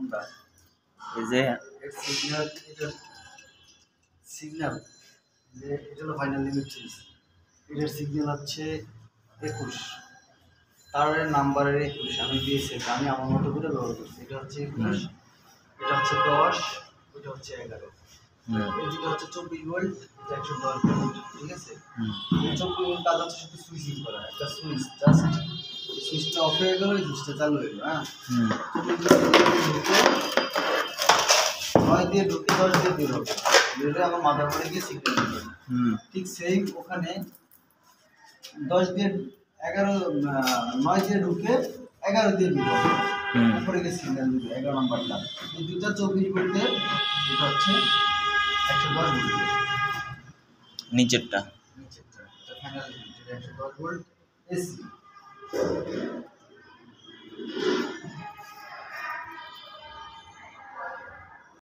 কোনটা? এই যে সিগন্যাল, এটা সিগন্যাল যে এটা হলো ফাইনাল লিমিট সুইচ। এটার সিগন্যাল হচ্ছে 21, তার নাম্বারের 21 আমি দিয়েছি, আমি আমার মতো করে ব্যবহার করছি। এটা হচ্ছে 21, এটা হচ্ছে 10, এটা হচ্ছে 11। এই দুটো হচ্ছে 24 ভোল্ট, 110 ভোল্ট, ঠিক আছে? এই 24 ভোল্ট কাজ হচ্ছে শুধু সুইচিং করা, একটা সুইচ জাস্ট সুইচটা অফ হয়ে গেল, সুইচটা চালু হয়ে গেল। হ্যাঁ, 9 দিয়ে ঢুকে 10 দিয়ে বের হবে, বেরোলে আমার মাদারবোর্ডে গিয়ে সিগন্যাল দিবে। ঠিক সেম ওখানে 10 দিয়ে 11 9 দিয়ে ঢুকে 11 দিয়ে বের হবে, উপরে গিয়ে সিগন্যাল দিবে 11 নাম্বারটা। এই দুইটা 24 ভোল্টের, এটা হচ্ছে 110 ভোল্ট। নিচেরটা এটা ফাইনাল লিমিট, এটা 110 ভোল্ট এসি।